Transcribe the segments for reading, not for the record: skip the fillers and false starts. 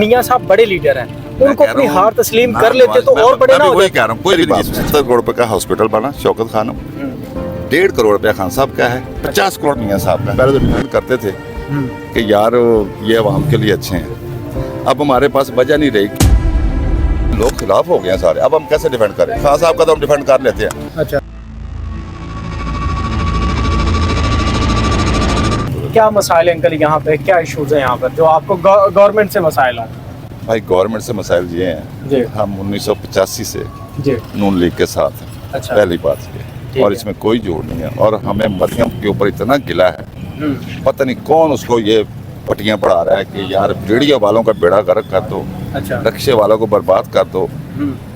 मियां साहब बड़े लीडर हैं, उनको अपनी हार तस्लीम कर लेते तो और बड़े ना हो वही कह रहा हूँ, कोई बात 70 करोड़ रुपए का हॉस्पिटल बना शौकत खानम, 1.5 करोड़ रुपया खान साहब का है, 50 करोड़ मियां साहब का। पहले तो डिफेंड करते थे कि यार ये आवाम के लिए अच्छे हैं, अब हमारे पास वजह नहीं रही, लोग खिलाफ हो गए हैं सारे, अब हम कैसे डिफेंड करें? खान साहब का तो हम डिफेंड कर लेते हैं। अच्छा, क्या मसाइल है अंकल यहाँ पे, क्या इश्यूज है यहाँ पर जो आपको गवर्नमेंट से मसाइल हो? भाई गवर्नमेंट से मसाइल ये हैं जी, हम 1985 से जी, नून लीग के साथ हैं। अच्छा, पहली बात ये, और है। इसमें कोई जोड़ नहीं है, और हमें मरियम के ऊपर इतना गिला है, पता नहीं कौन उसको ये पटियां पढ़ा रहा है कि यार रेडियो वालों का बेड़ा गर्क कर दो, अच्छा, रक्शे वालों को बर्बाद कर दो,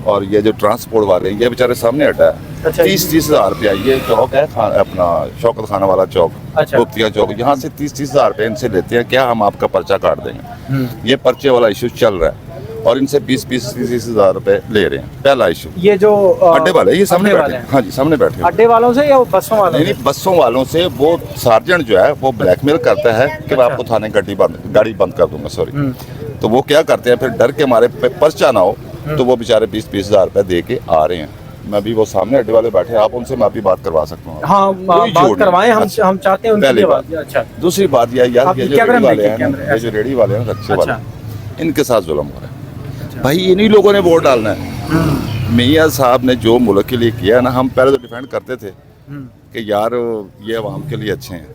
और ये जो ट्रांसपोर्ट वाले हैं, ये बेचारे सामने हटा है। अच्छा, 30-30 हज़ार रुपया ये चौक है अपना शौकत खाना वाला चौक, अच्छा, गुप्तिया चौक, यहाँ से 30-30 हज़ार रुपये इनसे लेते हैं। क्या हम आपका पर्चा काट देंगे? ये पर्चे वाला इशू चल रहा है, और इनसे 20-20-30 हज़ार रुपए ले रहे हैं। पहला इशू ये जो अड्डे वाले, ये सामने अड्डे बैठे वाले हैं। हाँ जी, सामने बैठे हैं। अड्डे वालों से या वो बसों वालों नहीं, बसों वालों से। वो सार्जेंट जो है वो ब्लैकमेल करता है कि मैं आपको थाने गाड़ी बंद कर दूंगा, सॉरी। तो वो क्या करते हैं, फिर डर के हमारे पर्चा ना हो, तो वो बेचारे 20-20 हज़ार रुपए दे के आ रहे हैं। मैं भी वो सामने अड्डे वाले बैठे हैं, आप उनसे मैं भी बात करवा सकता हूँ। हाँ, बात करवाएं, हम चाहते हैं उनकी बात। अच्छा, दूसरी बात यह यार, आप ये जो कैमरा रेडी वाले में हैं देखिए, ना, ये जो रेडी वाले हैं, रक्शे अच्छा, वाले, इनके साथ जुल्म हो रहा है। भाई इन्हीं लोगों ने वोट डालना है। मियां साहब ने जो मुल्क के लिए किया ना, हम पहले तो डिफेंड करते थे कि यार ये अवाम के लिए अच्छे हैं,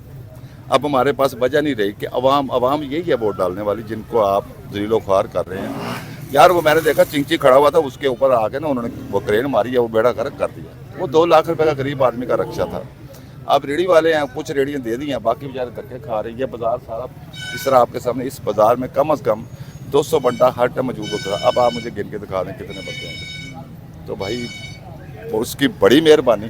अब हमारे पास वजह नहीं रही कि अवाम यही है वोट डालने वाली, जिनको आप ज़लीलो ख्वार कर रहे हैं। यार वो मैंने देखा चिंची खड़ा हुआ था, उसके ऊपर आके ना उन्होंने वो क्रेन मारी है, वो बेड़ा गर्क कर दिया। वो 2 लाख रुपए का गरीब आदमी का रक्षा था। अब रेडी वाले हैं, कुछ रेडियाँ दे दी हैं, बाकी बेचारे धक्के खा रहे हैं। ये बाजार सारा इस तरह आपके सामने, इस बाजार में कम अज़ कम 200 बंदा हर टाइम मौजूद होता है। अब आप मुझे गिन के दिखा दें कितने बंदे हैं, तो भाई वो उसकी बड़ी मेहरबानी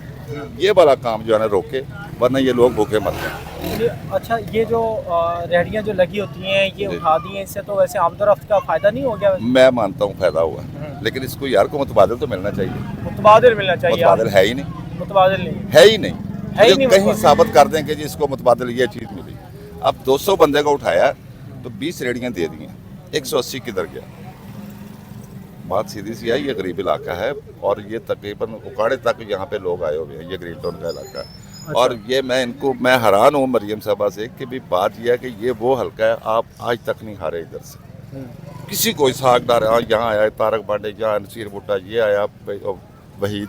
ये वाला काम जो है ना रोके, वरना ये लोग भूखे मर जाए। अच्छा, ये जो रेहड़ियाँ जो लगी होती हैं, ये उठा दी हैं, इससे तो वैसे आमदोरफ्त का फायदा नहीं हो गया? मैं मानता हूँ फायदा हुआ, लेकिन इसको यार को मुतबादिल तो मिलना चाहिए। मुतबादिल मिलना चाहिए। मुतबादिल है ही नहीं, मुतबादिल नहीं है ही नहीं, है ही नहीं। कहीं साबित कर दें कि जी इसको मुतबादिल ये चीज़ मिली। अब 200 बंदे का उठाया तो 20 रेडियाँ दे दी हैं, 180 किधर गया? बात सीधी सी है, ये गरीब इलाका है, और ये तकरीबन उकाड़े तक यहाँ पे लोग आए हुए हैं, ये ग्रीन टाउन का इलाका है। अच्छा। और ये मैं हैरान हूँ मरियम साहबा से कि भी बात यह है कि ये वो हल्का है, आप आज तक नहीं हारे इधर से। किसी को इसहाक डार यहाँ आया, तारक पांडे, यहाँ नसीर भुट्टा, ये आया वहीद,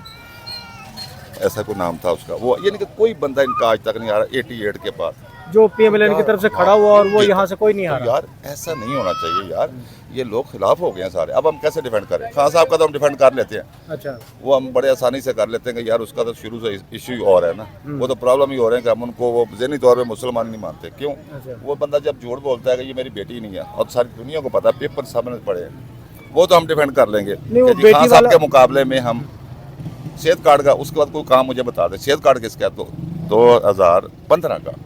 ऐसा कोई नाम था उसका, वो यानी कि कोई बंदा इनका आज तक नहीं आ रहा। 88 के बाद जो पीएमएलएन की तरफ से खड़ा हुआ, और वो यहाँ से कोई नहीं आ रहा। यार ऐसा नहीं होना चाहिए यार, ये लोग खिलाफ हो गए हैं सारे, अब हम कैसे डिफेंड करें? खान साहब का तो हम डिफेंड कर लेते हैं। अच्छा, वो हम बड़े आसानी से कर लेते हैं कि यार उसका तो शुरू से इशू और है ना, वो तो प्रॉब्लम ही हो रहे हैं कि हम उनको वो ज़हनी तौर पे मुसलमान नहीं मानते। क्यों? वो बंदा जब झूठ बोलता है कि ये मेरी बेटी नहीं है, और सारी दुनिया को पता, पेपर सामने पड़े हैं, वो तो हम डिफेंड कर लेंगे। खान साहब के मुकाबले में हम सेहत कार्ड का, उसके बाद कोई काम मुझे बता दें, सेहत कार्ड किसका है? तो 2015 का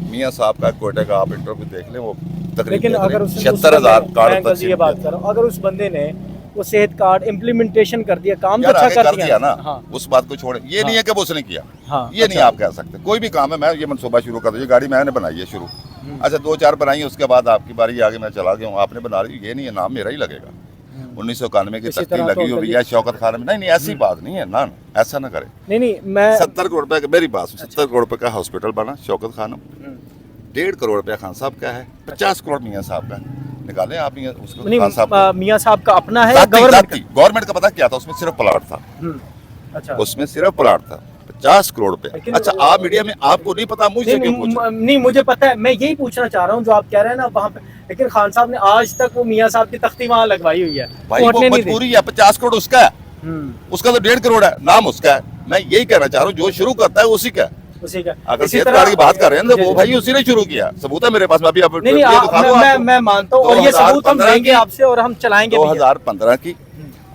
मियां साहब का कोयटे का, आप इंटरव्यू देख लें, वो तकरीबन 76,000 कार्ड तक। ये बात करो, अगर उस बंदे ने वो सेहत कार्ड इम्प्लीमेंटेशन कर दिया, काम तो अच्छा कर दिया ना। हाँ। उस बात को छोड़े, ये नहीं है कि वो उसने किया। हाँ, ये नहीं आप कह सकते। कोई भी काम है, मैं ये मनसूबा शुरू कर दूँ, गाड़ी मैंने बनाई है शुरू, अच्छा 2-4 बनाई है, उसके बाद आपकी बारी आगे मैं चला गया हूँ, आपने बना ली, ये नहीं है, नाम मेरा ही लगेगा। 1991 की तख्ती लगी हुई है शौकत खान में। नहीं, ऐसी बात नहीं है ना, ऐसा ना करें। नहीं, मैं 70 करोड़ रुपए, मेरी बात 70 करोड़ रुपए का हॉस्पिटल बना शौकत खानम, 1.5 करोड़ रुपया खान साहब का है, 50 करोड़ मियां साहब का। निकालें आप उसको। खान साहब मियां साहब का अपना है, गवर्नमेंट का पता क्या था? उसमें सिर्फ प्लाट था। अच्छा, उसमें सिर्फ प्लाट था, 50 करोड़ रुपए। अच्छा, आप मीडिया में आपको नहीं पता, मुझसे क्यों पूछ? नहीं, मुझे पता है, मैं यही पूछना चाह रहा हूँ जो आप कह रहे हैं ना वहाँ पे, लेकिन खान साहब ने आज तक वो मियां साहब की तख्ती वहाँ लगवाई हुई है। भाई वो मजबूरी है, 50 करोड़ उसका है, उसका तो 1.5 करोड़ है, नाम उसका है। मैं यही कहना चाह रहा हूँ, जो शुरू करता है उसी का। अगर सेहत कार्ड की बात कर रहे हैं तो वो भाई उसी ने शुरू किया, सबूत है मेरे पास। मैं मैं मानता हूँ, और ये सबूत हम देंगे आपसे और हम चलाएंगे। 2015 की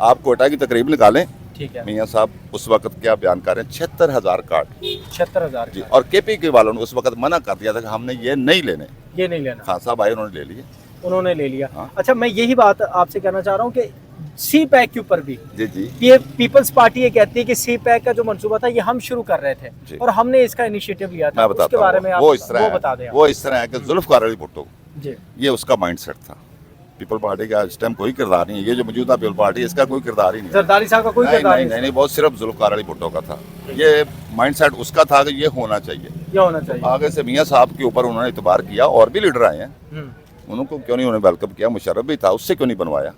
आप कोटा की तकरीब निकालें, ठीक है? मियां साहब उस वक्त क्या बयान कर रहे हैं? 76,000 कार्ड, 76,000 जी। और केपी के वालों ने उस वक्त मना कर दिया था कि हमने ये नहीं लेने, ये नहीं लेना। खान साहब आए, उन्होंने ले लिए, उन्होंने ले लिया। हाँ। अच्छा, मैं यही बात आपसे कहना चाह रहा हूँ कि सी पैक के ऊपर भी जी ये पीपल्स पार्टी ये कहती है कि सी पैक का जो मंसूबा था ये हम शुरू कर रहे थे और हमने इसका इनिशिएटिव लिया था। उसके बारे में आप वो बता दें। वो इस तरह है कि जुल्फकार अली भुट्टो, ये उसका माइंडसेट था पीपल पार्टी का इस टाइम कोई किरदार नहीं है। ये जो मौजूदा पीपल पार्टी है इसका कोई किरदार ही नहीं है। जरदारी साहब का कोई नहीं किरदार नहीं नहीं, नहीं, बहुत सिर्फ जुल्फ़िकार अली भुट्टो का था। ये माइंडसेट उसका था कि ये होना चाहिए, ये होना चाहिए। आगे से मियाँ साहब के ऊपर उन्होंने इतबार किया। और भी लीडर आए हैं, हम्म, उनको क्यों नहीं उन्हें वेलकम किया। मुशर्रफ भी था, उससे क्यों नहीं बनवाया,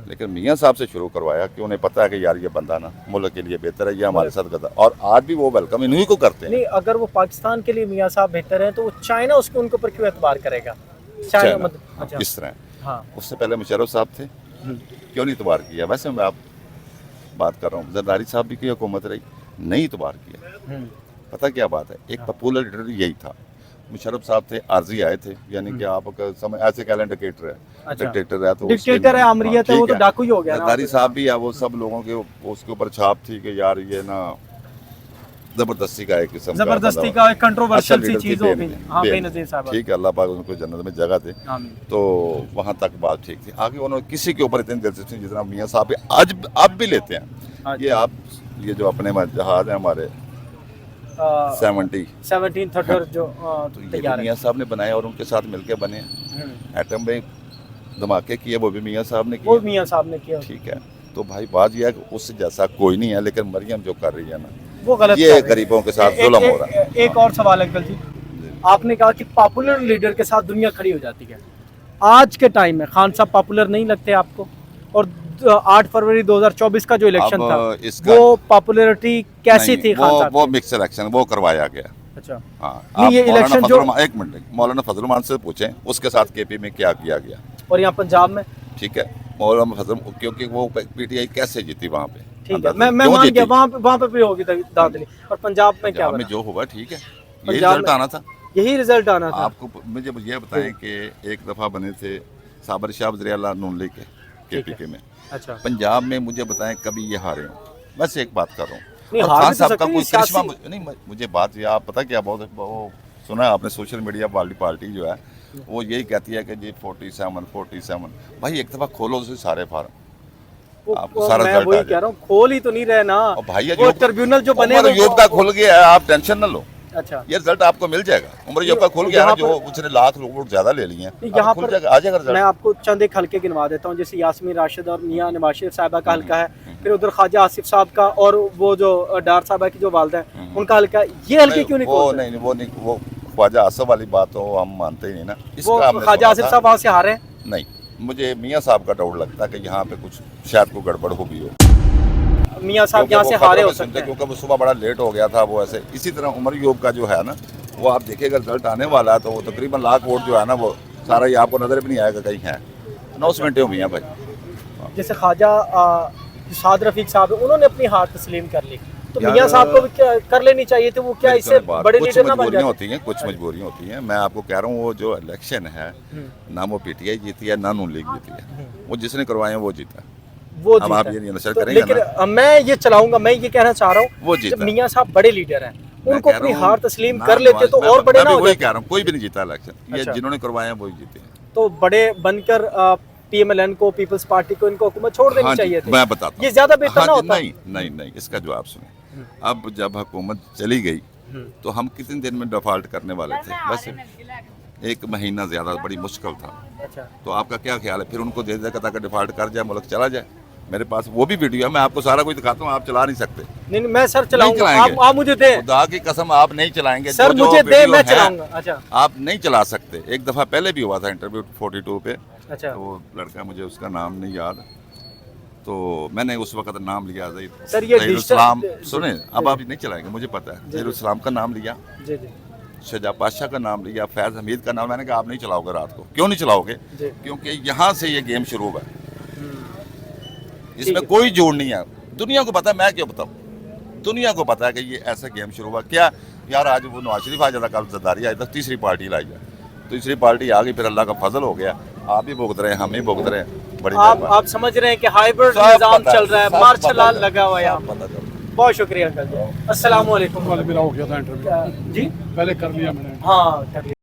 लेकिन मियाँ साहब से शुरू करवाया कि उन्हें पता है कि यार ये बंदा ना मुल्क के लिए बेहतर है, ये हमारे साथ करता। और आज भी वो वेलकम इन्हीं को करते हैं। नहीं, अगर वो पाकिस्तान के लिए मियाँ साहब बेहतर हैं तो वो चाइना उसके उनके ऊपर क्यों एतबार करेगा? चाइना हाँ, अच्छा, इस तरह हाँ, उससे पहले मुशर्रफ साहब थे, क्यों नहीं इतबार किया। वैसे मैं आप बात कर रहा हूँ, जरदारी साहब भी की हुकूमत रही, नहीं इतबार किया। पता क्या बात है, एक पॉपुलर लीडर यही था। मुशर्रफ साहब थे, आर्जी आए थे, यानी कि आप समय ऐसे कह लें डिक्टेटर है, अच्छा। डिक्टेटर है तो डिक्टेटर है, आमरीत है, वो तो डाकू ही हो गया ना। जरदारी साहब भी है, वो सब लोगों के उसके ऊपर छाप थी कि यार ये ना जबरदस्ती का एक किस्म का जबरदस्ती का एक कंट्रोवर्शियल सी लीडर चीज थी, हो गई। हाँ, बेनज़ीर साहब, ठीक है, अल्लाह पाक उनको जन्नत में जगह दे। आमीन। तो वहाँ तक बात ठीक थी। आगे उन्होंने किसी के ऊपर इतनी दिलचस्पी नहीं जितना मियाँ साहब आज अब भी लेते हैं। ये आप ये जो अपने जहाज हैं हमारे 17 थटर जो तो ये तैयार है। मियाँ साहब ने बनाए और उनके साथ मिलकर बने। एटम में धमाके किए वो भी मियाँ साहब ने वो किए, मियाँ साहब ने किया। ठीक है। तो भाई बात यह है कि उससे जैसा कोई नहीं है, लेकिन मरियम जो कर रही है ना, वो गलत कर ये रहे हैं। गरीबों के साथ जुल्म हो रहा है। एक और सवाल अंकल जी, आपने कहा कि पॉपुलर लीडर के साथ दुनिया खड़ी हो जाती है। आज के टाइम में खान साहब पॉपुलर नहीं लगते आपको? और 8 फरवरी 2024 का जो इलेक्शन था, वो पॉपुलैरिटी कैसी थी खान साहब? वो मिक्स इलेक्शन वो करवाया गया। अच्छा, हाँ, नहीं, आप ये इलेक्शन जो एक मिनट, मौलाना फजल रहमान से पूछें उसके साथ केपी में क्या किया गया। और यहाँ पंजाब में, ठीक है, मौलाना फजल, क्योंकि वो पीटीआई कैसे जीती वहाँ पे, ठीक है, मैं मान गया, वहाँ पे भी होगी दांतली। और पंजाब में क्या में बना? जो हुआ ठीक है, यही पंजाब रिजल्ट में आना था। यही रिजल्ट आना था। आपको मुझे ये बताएं कि एक दफ़ा बने थे साबर शाह वज़ीर-ए-आला नून लीग के केपीके में। अच्छा, पंजाब में मुझे बताएं कभी ये हारे हो? बस एक बात कर रहा नहीं, हूँ। हार खान भी तो साहब का सकते कोई हैं, करिश्मा सियासी- नहीं, मुझे बात ये आप पता क्या बहुत वो सुना है आपने सोशल मीडिया वाली पार्टी जो है वो यही कहती है कि जी 47 भाई एक दफ़ा खोलो तो सारे फार्म, आपको सारा मैं रिजल्ट वही आ कह रहा हूँ, खोल ही तो नहीं रहे ना। और भाई वो ट्रिब्यूनल जो बने उमर अयूब का खुल गया है, आप टेंशन न लो, अच्छा, ये रिजल्ट आपको मिल जाएगा। उमर अयूब का खुल गया है, जो उसने लाख वोट ज्यादा ले लिए हैं, यहाँ खुल पर जाएगा, आ जाएगा रिजल्ट। मैं आपको चंद एक हल्के गिनवा देता हूँ, जैसे यास्मीन राशिद और मियाँ नवाज शरीफ साहिबा का हल्का है, फिर उधर ख्वाजा आसिफ साहब का, और वो जो डार साहिबा की जो वालदा है उनका हल्का है। ये हल्के क्यों नहीं खोलते? वो ख्वाजा आसिफ वाली बात तो हम मानते ही नहीं ना। वो ख्वाजा आसिफ साहब वहाँ से हारे हैं? नहीं, मुझे मियाँ साहब का डाउट लगता है कि यहाँ पे कुछ शायद कोई गड़बड़ हो भी हो। मियाँ साहब यहाँ से हारे हो सकते हैं, क्योंकि वो सुबह बड़ा लेट हो गया था वो ऐसे। इसी तरह उमर अयूब का जो है ना, वो आप देखिएगा रिजल्ट आने वाला है तो वो तकरीबन लाख वोट जो है ना, वो सारा ही आपको नजर भी नहीं आएगा कहीं है। अनाउंसमेंट हो मियाँ भाई। जैसे ख्वाजा साद रफीक साहब है, उन्होंने अपनी हार तस्लीम कर ली, तो मियाँ साहब को भी क्या कर लेनी चाहिए थी? वो क्या इससे बड़े लीडर ना बन जाते? होती हैं, कुछ मजबूरियाँ होती हैं। मैं आपको कह रहा हूँ वो जो इलेक्शन है ना, वो पीटीआई जीती है ना नून लीग जीती है, वो जिसने करवाए वो जीता। वो अब आप जीता। ये नशर तो करेंगे लेकिन ना, मैं ये चलाऊंगा, मैं ये कहना चाह रहा वो हूँ, जीता। जब मियाँ साहब बड़े लीडर हैं, मैं उनको कह अपनी रहा हूँ, हार तस्लीम ना कर लेते तो और बड़े ना हो वही जाते। कह रहा हूँ, कोई भी नहीं जीता इलेक्शन। ये अच्छा। जिन्होंने करवाए हैं वही जीते हैं। तो बड़े बनकर पीएमएलएन को, पीपल्स पार्टी को, इनको हुकूमत छोड़ देनी हाँ जी, चाहिए थी। मैं बताता हूँ। ये ज्यादा बेहतर हाँ ना जी, होता? नहीं, इसका जवाब सुने। अब जब हुकूमत चली गई तो हम कितने दिन में डिफॉल्ट करने वाले थे? बस 1 महीना, ज्यादा बड़ी मुश्किल था। अच्छा, तो आपका क्या ख्याल है? फिर उनको दे देगा ताकि डिफॉल्ट कर जाए, मुल्क चला जाए। मेरे पास वो भी वीडियो है, मैं आपको सारा कुछ दिखाता हूँ। आप चला नहीं सकते। नहीं, मैं सर चलाऊंगा, चलाएंगे। आप मुझे दें खुदा की कसम आप नहीं चलाएंगे सर, जो मुझे दे, वीडियो मैं है, चलाऊंगा। अच्छा, आप नहीं चला सकते। एक दफा पहले भी हुआ था इंटरव्यू 42 पे, अच्छा, तो वो लड़का, मुझे उसका नाम नहीं याद, तो मैंने उस वक्त नाम लिया सर, ये ज़हीरुल-इस्लाम। सुने, अब आप नहीं चलाएंगे, मुझे पता है। ज़हीरुल-इस्लाम का नाम लिया, जी जी, शजा पाशाह का नाम लिया, फैज़ हमीद का नाम। मैंने कहा आप नहीं चलाओगे रात को। क्यों नहीं चलाओगे? जी। क्योंकि यहाँ से ये गेम शुरू हुआ है, ठीक इसमें है। कोई जोड़ नहीं है। दुनिया को पता है, मैं क्यों बताऊँ, दुनिया को पता है कि ये ऐसा गेम शुरू हुआ। क्या यार, आज वो नवाज शरीफ आ जाता, कल जरदारी आ जाता, तीसरी पार्टी लाई है, तीसरी पार्टी आ गई, फिर अल्लाह का फजल हो गया, आप भी भुगत रहे हैं, हम ही भुगत रहे हैं। बड़ी आप समझ रहे हैं कि हाइब्रिड निजाम चल रहा है, मार्शल लॉ लगा हुआ है यहाँ। बहुत शुक्रिया अंकल जी। अस्सलाम वालेकुम। मेरा हो गया था इंटरव्यू, जी, पहले कर लिया मैंने। हाँ कर लिया।